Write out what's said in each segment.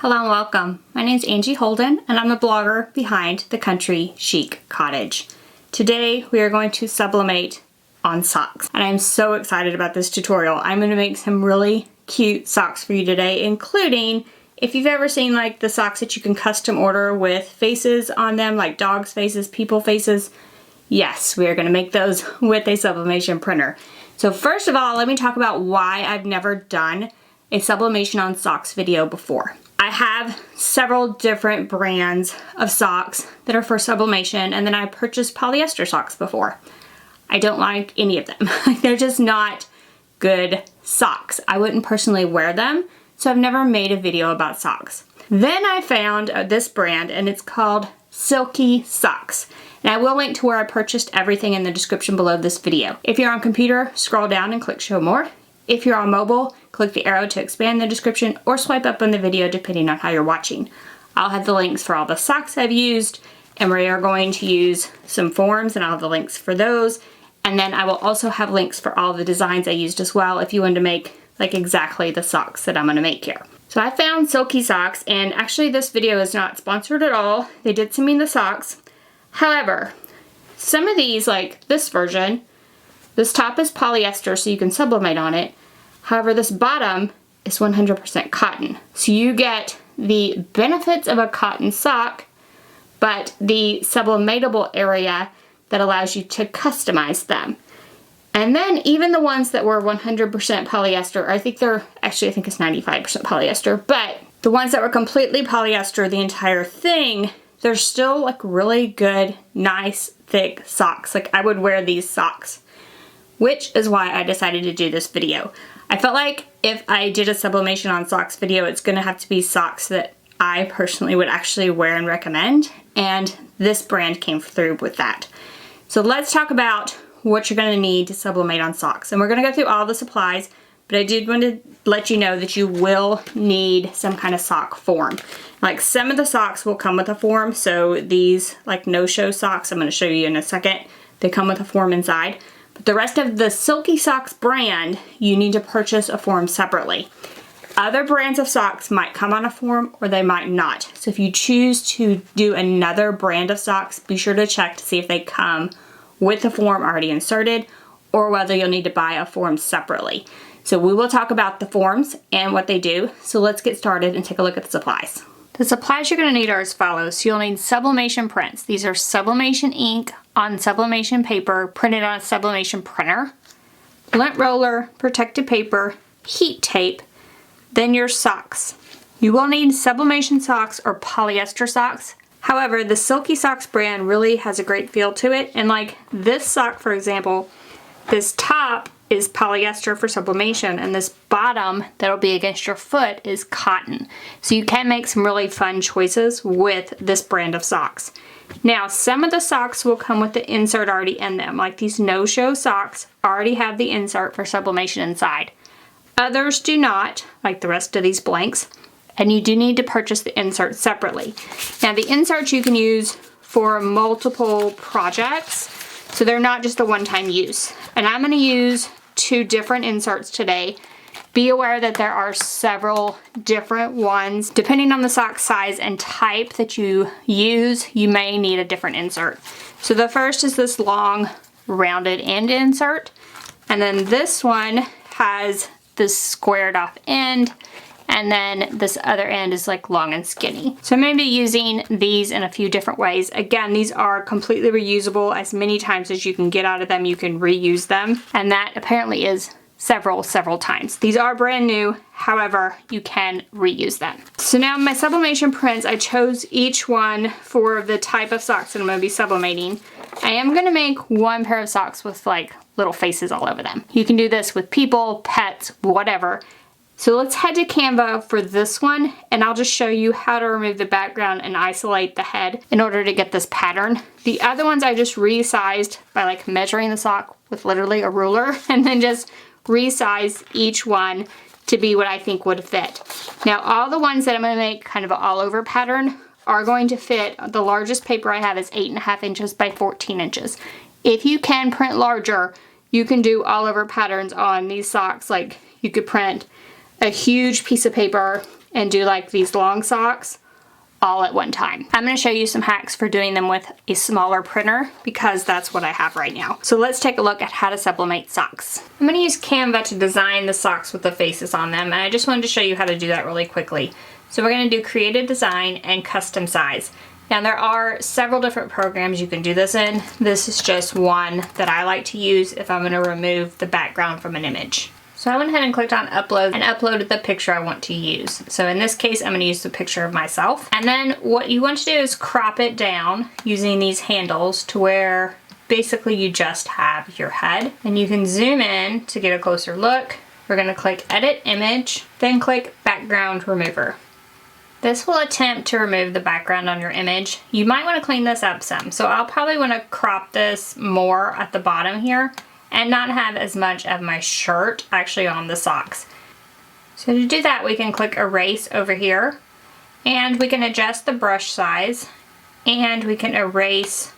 Hello and welcome. My name is Angie Holden and I'm the blogger behind the Country Chic Cottage. Today we are going to sublimate on socks and I'm so excited about this tutorial. I'm going to make some really cute socks for you today, including if you've ever seen like the socks that you can custom order with faces on them, like dogs' faces, people faces. Yes, we are going to make those with a sublimation printer. So first of all, let me talk about why I've never done a sublimation on socks video before. I have several different brands of socks that are for sublimation, and then I purchased polyester socks before. I don't like any of them. They're just not good socks. I wouldn't personally wear them, so I've never made a video about socks. Then I found this brand, and it's called Silky Socks. And I will link to where I purchased everything in the description below this video. If you're on computer, scroll down and click show more. If you're on mobile, click the arrow to expand the description or swipe up on the video depending on how you're watching. I'll have the links for all the socks I've used, and we are going to use some forms and I'll have the links for those. And then I will also have links for all the designs I used as well if you want to make like exactly the socks that I'm going to make here. So I found Silky Socks, and actually this video is not sponsored at all. They did send me the socks. However, some of these, like this version, this top is polyester so you can sublimate on it. However, this bottom is 100% cotton. So you get the benefits of a cotton sock, but the sublimatable area that allows you to customize them. And then even the ones that were 100% polyester, I think it's 95% polyester, but the ones that were completely polyester, the entire thing, they're still like really good, nice, thick socks. Like I would wear these socks, which is why I decided to do this video. I felt like if I did a sublimation on socks video, it's gonna have to be socks that I personally would actually wear and recommend, and this brand came through with that. So let's talk about what you're gonna need to sublimate on socks. And we're gonna go through all the supplies, but I did want to let you know that you will need some kind of sock form. Like some of the socks will come with a form, so these like no-show socks, I'm gonna show you in a second, they come with a form inside. But the rest of the Silky Socks brand, you need to purchase a form separately. Other brands of socks might come on a form or they might not. So if you choose to do another brand of socks, be sure to check to see if they come with the form already inserted or whether you'll need to buy a form separately. So we will talk about the forms and what they do. So let's get started and take a look at the supplies. The supplies you're going to need are as follows. So you'll need sublimation prints. These are sublimation ink on sublimation paper printed on a sublimation printer, lint roller, protective paper, heat tape, then your socks. You will need sublimation socks or polyester socks. However, the Silky Socks brand really has a great feel to it. And like this sock, for example, this top is polyester for sublimation, and this bottom that'll be against your foot is cotton. So you can make some really fun choices with this brand of socks. Now, some of the socks will come with the insert already in them, like these no-show socks already have the insert for sublimation inside. Others do not, like the rest of these blanks, and you do need to purchase the insert separately. Now, the inserts you can use for multiple projects, so they're not just a one-time use. And I'm going to use 2 different inserts today. Be aware that there are several different ones. Depending on the sock size and type that you use, you may need a different insert. So the first is this long rounded end insert. And then this one has this squared off end. And then this other end is like long and skinny. So I'm going to be using these in a few different ways. Again, these are completely reusable. As many times as you can get out of them, you can reuse them. And that apparently is several times. These are brand new, however, you can reuse them. So now my sublimation prints, I chose each one for the type of socks that I'm going to be sublimating. I am going to make one pair of socks with like little faces all over them. You can do this with people, pets, whatever. So let's head to Canva for this one, and I'll just show you how to remove the background and isolate the head in order to get this pattern. The other ones I just resized by like measuring the sock with literally a ruler and then just resize each one to be what I think would fit. Now all the ones that I'm going to make kind of an all over pattern are going to fit. The largest paper I have is 8.5 inches by 14 inches. If you can print larger, you can do all over patterns on these socks. Like you could print a huge piece of paper and do like these long socks all at one time. I'm going to show you some hacks for doing them with a smaller printer because that's what I have right now. So let's take a look at how to sublimate socks. I'm going to use Canva to design the socks with the faces on them, and I just wanted to show you how to do that really quickly. So we're going to do creative design and custom size. Now there are several different programs you can do this in. This is just one that I like to use if I'm going to remove the background from an image. So I went ahead and clicked on upload and uploaded the picture I want to use. So in this case, I'm going to use the picture of myself. And then what you want to do is crop it down using these handles to where basically you just have your head. And you can zoom in to get a closer look. We're going to click edit image, then click background remover. This will attempt to remove the background on your image. You might want to clean this up some. So I'll probably want to crop this more at the bottom here and not have as much of my shirt actually on the socks. So to do that, we can click erase over here, and we can adjust the brush size, and we can erase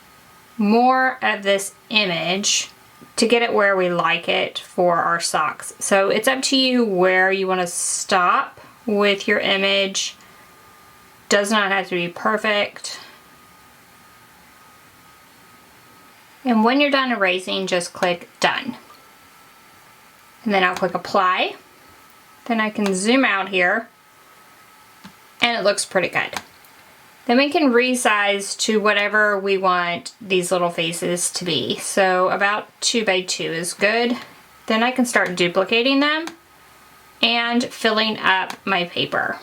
more of this image to get it where we like it for our socks. So it's up to you where you want to stop with your image. Does not have to be perfect. And when you're done erasing, just click done. And then I'll click apply. Then I can zoom out here and it looks pretty good. Then we can resize to whatever we want these little faces to be. So about 2 by 2 is good. Then I can start duplicating them and filling up my paper.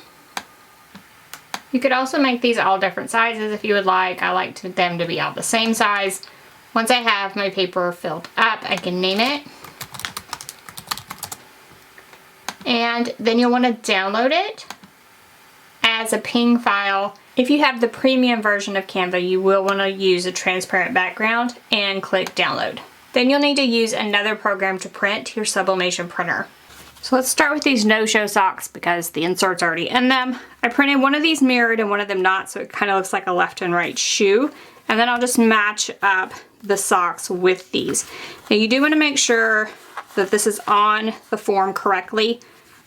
You could also make these all different sizes if you would like. I like them to be all the same size. Once I have my paper filled up, I can name it. And then you'll want to download it as a PNG file. If you have the premium version of Canva, you will want to use a transparent background and click download. Then you'll need to use another program to print your sublimation printer. So let's start with these no-show socks because the insert's already in them. I printed one of these mirrored and one of them not, so it kind of looks like a left and right shoe. And then I'll just match up the socks with these. Now you do want to make sure that this is on the form correctly.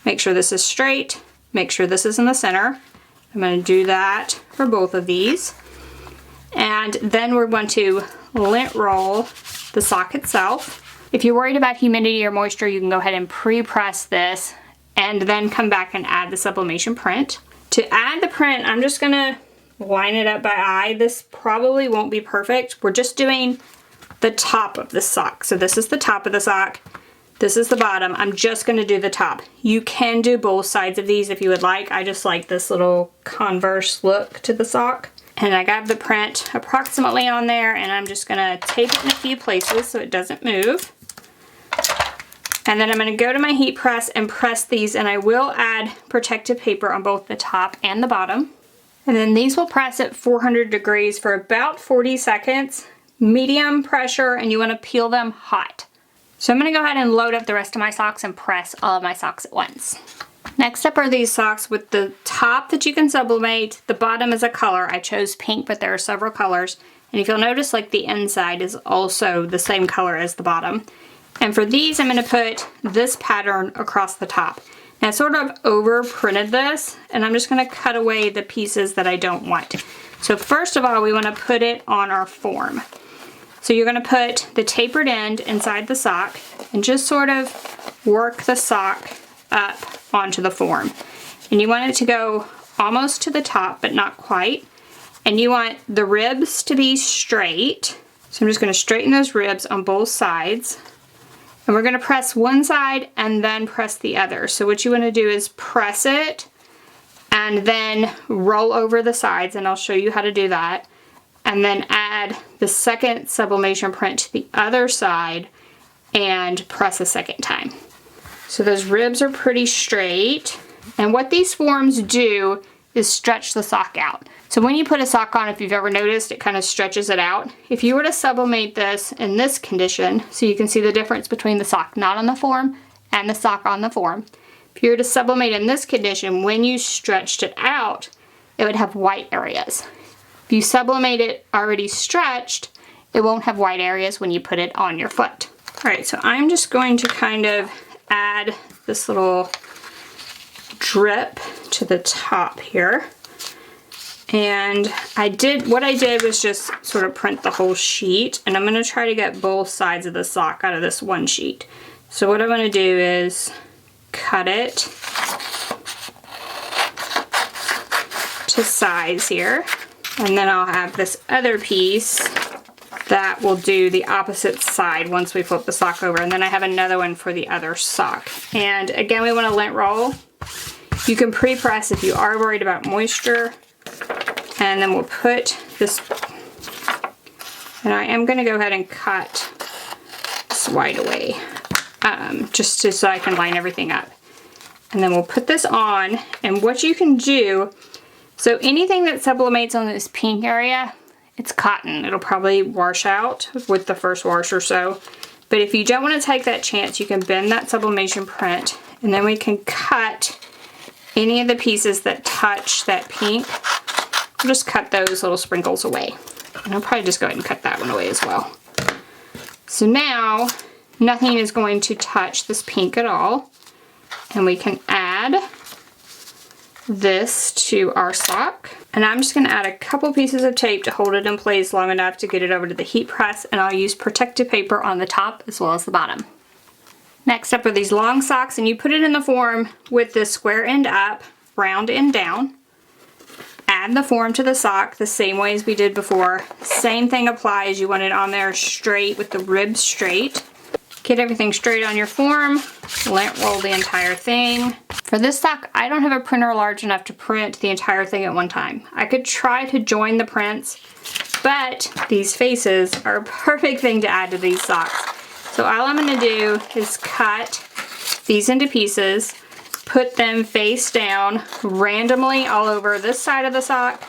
Make sure this is straight. Make sure this is in the center. I'm going to do that for both of these. And then we're going to lint roll the sock itself. If you're worried about humidity or moisture, you can go ahead and pre-press this and then come back and add the sublimation print. To add the print, I'm just going to line it up by eye. This probably won't be perfect. We're just doing the top of the sock. So this is the top of the sock. This is the bottom. I'm just going to do the top. You can do both sides of these if you would like. I just like this little converse look to the sock. And I got the print approximately on there, and I'm just going to tape it in a few places so it doesn't move. And then I'm going to go to my heat press and press these, and I will add protective paper on both the top and the bottom. And then these will press at 400 degrees for about 40 seconds, medium pressure, and you want to peel them hot. So I'm going to go ahead and load up the rest of my socks and press all of my socks at once. Next up are these socks with the top that you can sublimate. The bottom is a color. I chose pink, but there are several colors. And if you'll notice, like the inside is also the same color as the bottom. And for these, I'm going to put this pattern across the top. Now I sort of over printed this, and I'm just going to cut away the pieces that I don't want. So first of all, we want to put it on our form. So you're going to put the tapered end inside the sock and just sort of work the sock up onto the form. And you want it to go almost to the top, but not quite. And you want the ribs to be straight. So I'm just going to straighten those ribs on both sides. And we're going to press one side and then press the other. So what you want to do is press it and then roll over the sides, and I'll show you how to do that. And then add the second sublimation print to the other side and press a second time. So those ribs are pretty straight. And what these forms do is stretch the sock out. So when you put a sock on, if you've ever noticed, it kind of stretches it out. If you were to sublimate this in this condition, so you can see the difference between the sock not on the form and the sock on the form. If you were to sublimate in this condition, when you stretched it out, it would have white areas. If you sublimate it already stretched, it won't have white areas when you put it on your foot. All right, so I'm just going to kind of add this little drip to the top here. And what I did was just sort of print the whole sheet, and I'm going to try to get both sides of the sock out of this one sheet. So what I'm going to do is cut it to size here, and then I'll have this other piece that will do the opposite side once we flip the sock over, and then I have another one for the other sock. And again, we want to lint roll. You can pre-press if you are worried about moisture, and then we'll put this, and I am going to go ahead and cut this white away, just so I can line everything up. And then we'll put this on, and what you can do, so anything that sublimates on this pink area, it's cotton. It'll probably wash out with the first wash or so. But if you don't want to take that chance, you can bend that sublimation print, and then we can cut any of the pieces that touch that pink. I'll just cut those little sprinkles away. And I'll probably just go ahead and cut that one away as well. So now, nothing is going to touch this pink at all. And we can add this to our sock. And I'm just going to add a couple pieces of tape to hold it in place long enough to get it over to the heat press, and I'll use protective paper on the top as well as the bottom. Next up are these long socks, and you put it in the form with the square end up, round end down. Add the form to the sock the same way as we did before. Same thing applies. You want it on there straight with the ribs straight. Get everything straight on your form, lint roll the entire thing. For this sock, I don't have a printer large enough to print the entire thing at one time. I could try to join the prints, but these faces are a perfect thing to add to these socks. So all I'm going to do is cut these into pieces, put them face down randomly all over this side of the sock,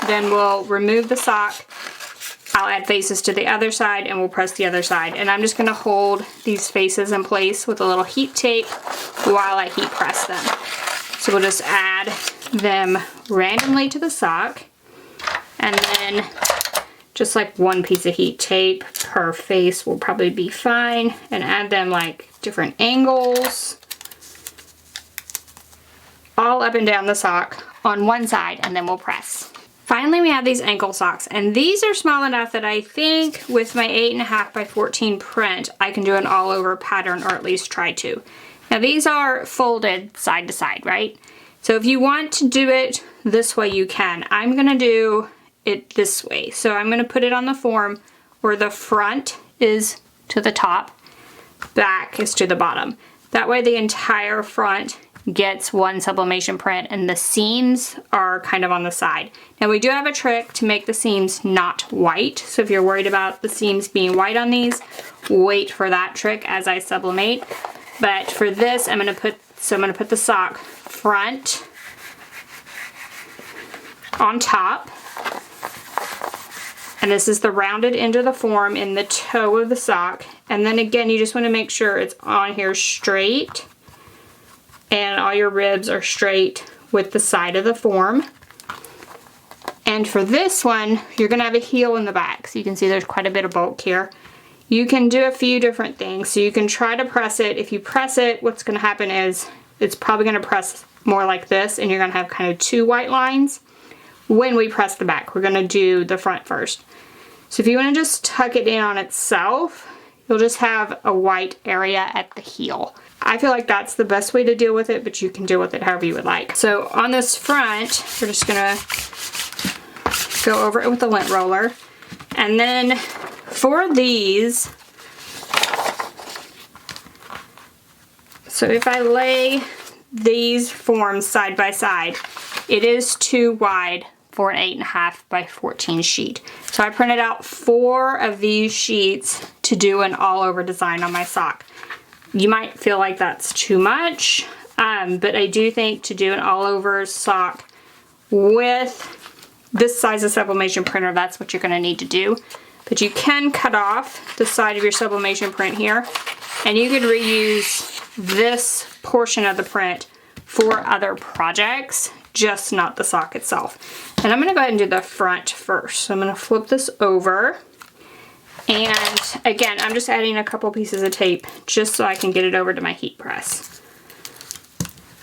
then we'll remove the sock. I'll add faces to the other side, and we'll press the other side. And I'm just going to hold these faces in place with a little heat tape while I heat press them. So we'll just add them randomly to the sock, and then just like one piece of heat tape per face will probably be fine, and add them like different angles all up and down the sock on one side, and then we'll press. Finally, we have these ankle socks, and these are small enough that I think with my 8.5 by 14 print, I can do an all over pattern, or at least try to. Now these are folded side to side, right? So if you want to do it this way, you can. I'm gonna do it this way. So I'm gonna put it on the form where the front is to the top, back is to the bottom. That way the entire front gets one sublimation print, and the seams are kind of on the side. Now we do have a trick to make the seams not white, so if you're worried about the seams being white on these, wait for that trick as I sublimate. But for this, I'm gonna put the sock front on top, and this is the rounded end of the form in the toe of the sock, and then again you just want to make sure it's on here straight and all your ribs are straight with the side of the form. And for this one, you're gonna have a heel in the back. So you can see there's quite a bit of bulk here. You can do a few different things. So you can try to press it. If you press it, what's gonna happen is it's probably gonna press more like this, and you're gonna have kind of two white lines. When we press the back, we're gonna do the front first. So if you wanna just tuck it in on itself, you'll just have a white area at the heel. I feel like that's the best way to deal with it, but you can deal with it however you would like. So on this front, we're just gonna go over it with a lint roller. And then for these, so if I lay these forms side by side, it is too wide for an 8.5 by 14 sheet. So I printed out 4 of these sheets to do an all over design on my sock. You might feel like that's too much, but I do think to do an all-over sock with this size of sublimation printer, that's what you're going to need to do. But you can cut off the side of your sublimation print here, and you could reuse this portion of the print for other projects, just not the sock itself. And I'm going to go ahead and do the front first. So I'm going to flip this over. And again, I'm just adding a couple pieces of tape just so I can get it over to my heat press.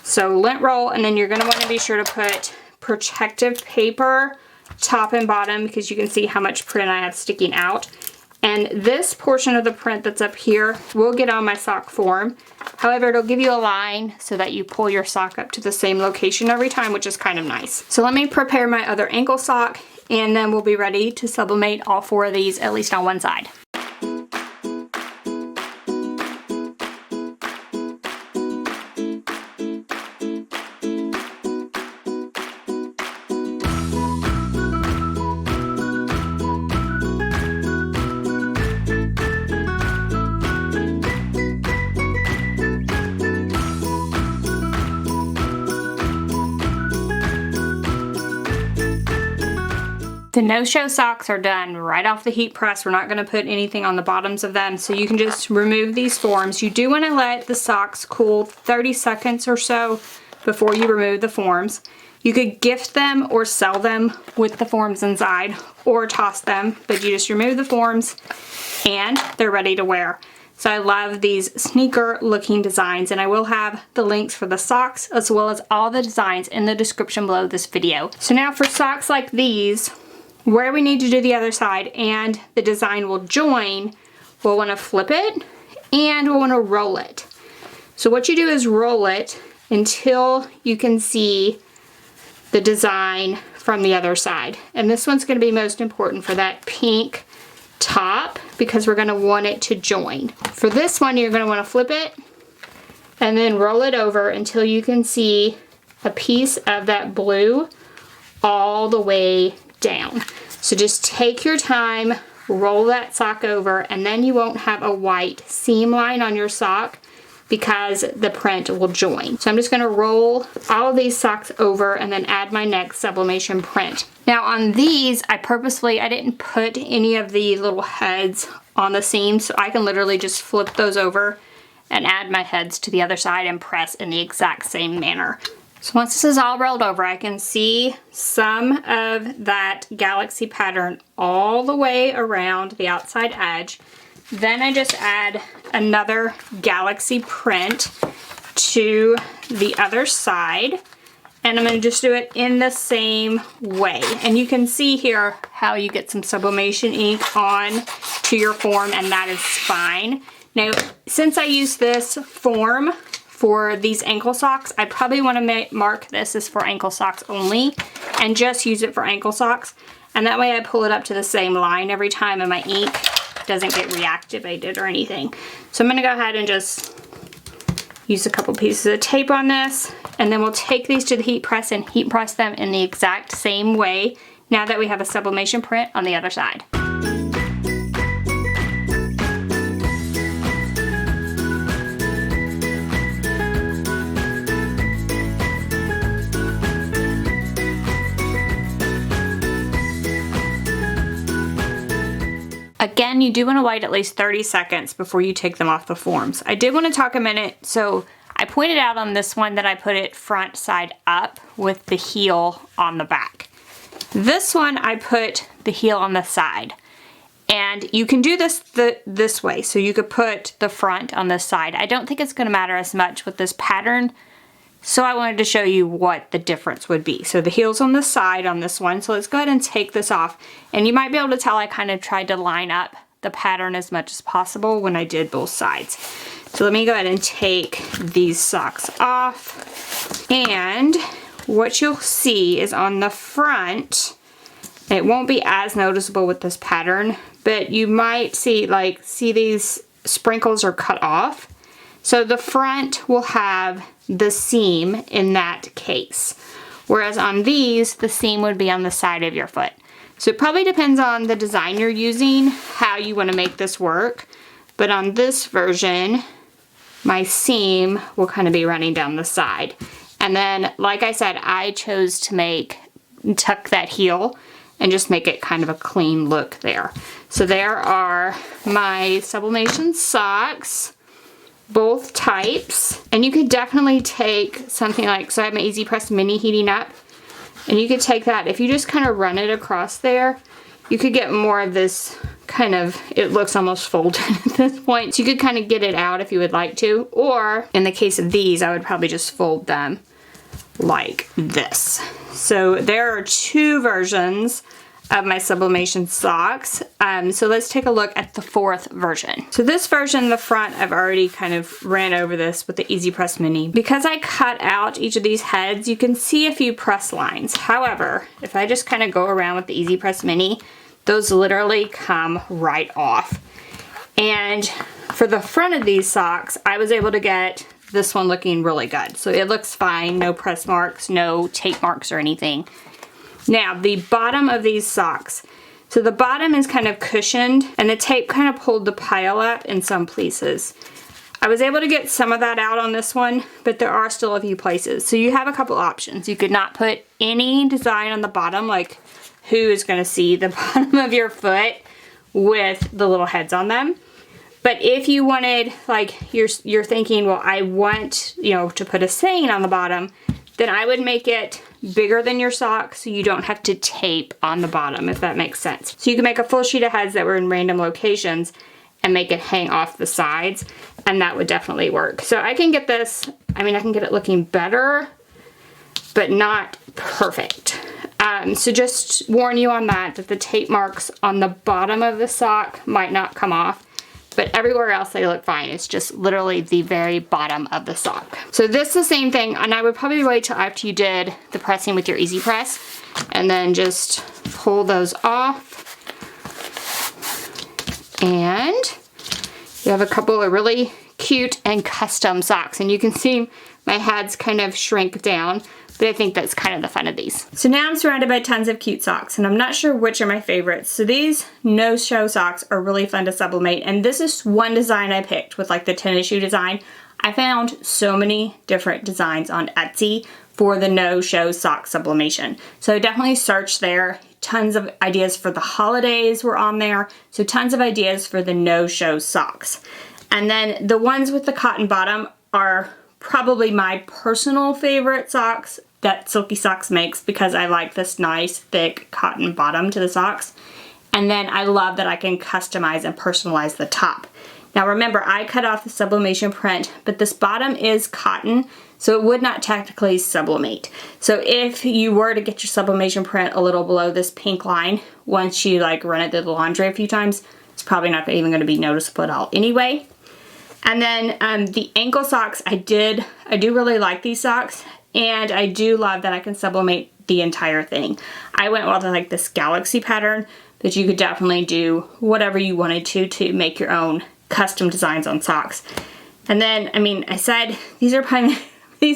So lint roll, and then you're gonna wanna be sure to put protective paper top and bottom because you can see how much print I have sticking out. And this portion of the print that's up here will get on my sock form. However, it'll give you a line so that you pull your sock up to the same location every time, which is kind of nice. So let me prepare my other ankle sock, and then we'll be ready to sublimate all 4 of these, at least on one side. The no-show socks are done right off the heat press. We're not going to put anything on the bottoms of them, so you can just remove these forms. You do want to let the socks cool 30 seconds or so before you remove the forms. You could gift them or sell them with the forms inside, or toss them, but you just remove the forms and they're ready to wear. So I love these sneaker looking designs, and I will have the links for the socks as well as all the designs in the description below this video. So now for socks like these, where we need to do the other side and the design will join, we'll want to flip it and we'll want to roll it. So what you do is roll it until you can see the design from the other side. And this one's going to be most important for that pink top because we're going to want it to join. For this one, you're going to want to flip it and then roll it over until you can see a piece of that blue all the way down. So just take your time, roll that sock over, and then you won't have a white seam line on your sock because the print will join. So I'm just gonna roll all of these socks over and then add my next sublimation print. Now on these, I didn't put any of the little heads on the seams, so I can literally just flip those over and add my heads to the other side and press in the exact same manner. So once this is all rolled over, I can see some of that galaxy pattern all the way around the outside edge. Then I just add another galaxy print to the other side, and I'm going to just do it in the same way. And you can see here how you get some sublimation ink on to your form, and that is fine. Now, since I use this form for these ankle socks, I probably want to mark this as for ankle socks only and just use it for ankle socks. And that way I pull it up to the same line every time and my ink doesn't get reactivated or anything. So I'm going to go ahead and just use a couple pieces of tape on this, and then we'll take these to the heat press and heat press them in the exact same way now that we have a sublimation print on the other side. Again, you do want to wait at least 30 seconds before you take them off the forms. I did want to talk a minute, so I pointed out on this one that I put it front side up with the heel on the back. This one I put the heel on the side. And you can do this this way, so you could put the front on this side. I don't think it's going to matter as much with this pattern, so I wanted to show you what the difference would be. So the heel's on the side on this one, so let's go ahead and take this off. And you might be able to tell I kind of tried to line up the pattern as much as possible when I did both sides. So let me go ahead and take these socks off. And what you'll see is on the front, it won't be as noticeable with this pattern, but you might see these sprinkles are cut off. So the front will have the seam in that case. Whereas on these, the seam would be on the side of your foot. So it probably depends on the design you're using, how you want to make this work. But on this version, my seam will kind of be running down the side. And then, like I said, I chose to tuck that heel and just make it kind of a clean look there. So there are my sublimation socks, both types. And you could definitely take something like, so I have my Easy Press Mini heating up, and you could take that, if you just kind of run it across there, you could get more of this kind of, it looks almost folded at this point. So you could kind of get it out if you would like to, or in the case of these, I would probably just fold them like this. So there are two versions of my sublimation socks. So let's take a look at the fourth version. So this version, the front, I've already kind of ran over this with the Easy Press Mini. Because I cut out each of these heads, you can see a few press lines. However, if I just kind of go around with the Easy Press Mini, those literally come right off. And for the front of these socks, I was able to get this one looking really good. So it looks fine, no press marks, no tape marks or anything. Now, the bottom of these socks. So the bottom is kind of cushioned and the tape kind of pulled the pile up in some places. I was able to get some of that out on this one, but there are still a few places. So you have a couple options. You could not put any design on the bottom, like who is going to see the bottom of your foot with the little heads on them. But if you wanted, like you're thinking, well, I want, you know, to put a saying on the bottom, then I would make it bigger than your sock so you don't have to tape on the bottom, if that makes sense. So you can make a full sheet of heads that were in random locations and make it hang off the sides, and that would definitely work. So I can get this, I mean, I can get it looking better, but not perfect. So just warn you on that the tape marks on the bottom of the sock might not come off, but everywhere else they look fine. It's just literally the very bottom of the sock. So this is the same thing, and I would probably wait till after you did the pressing with your Easy Press, and then just pull those off. And you have a couple of really cute and custom socks, and you can see my heads kind of shrink down, but I think that's kind of the fun of these. So now I'm surrounded by tons of cute socks, and I'm not sure which are my favorites. So these no-show socks are really fun to sublimate, and this is one design I picked with like the tennis shoe design. I found so many different designs on Etsy for the no-show sock sublimation. So I definitely searched there. Tons of ideas for the holidays were on there. So tons of ideas for the no-show socks. And then the ones with the cotton bottom are probably my personal favorite socks that Silky Socks makes, because I like this nice thick cotton bottom to the socks. And then I love that I can customize and personalize the top. Now remember, I cut off the sublimation print, but this bottom is cotton, so it would not technically sublimate. So if you were to get your sublimation print a little below this pink line, once you like run it through the laundry a few times, it's probably not even going to be noticeable at all anyway. And then the ankle socks, I do really like these socks, and I do love that I can sublimate the entire thing. I went with like this galaxy pattern, but you could definitely do whatever you wanted to make your own custom designs on socks. And then, I mean, I said these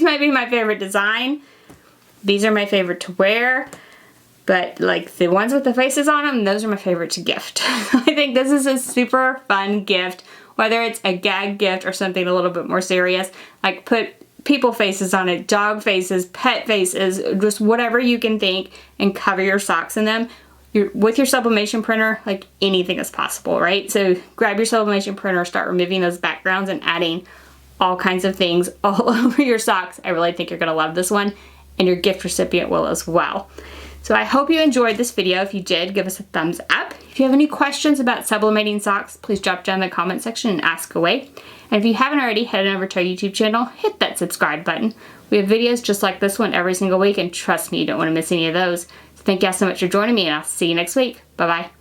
might be my favorite design. These are my favorite to wear, but like the ones with the faces on them, those are my favorite to gift. I think this is a super fun gift. Whether it's a gag gift or something a little bit more serious, like put people faces on it, dog faces, pet faces, just whatever you can think, and cover your socks in them. With your sublimation printer, like anything is possible, right? So grab your sublimation printer, start removing those backgrounds and adding all kinds of things all over your socks. I really think you're gonna love this one, and your gift recipient will as well. So I hope you enjoyed this video. If you did, give us a thumbs up. If you have any questions about sublimating socks, please drop down in the comment section and ask away. And if you haven't already, head on over to our YouTube channel, hit that subscribe button. We have videos just like this one every single week, and trust me, you don't want to miss any of those. So thank you all so much for joining me, and I'll see you next week. Bye-bye.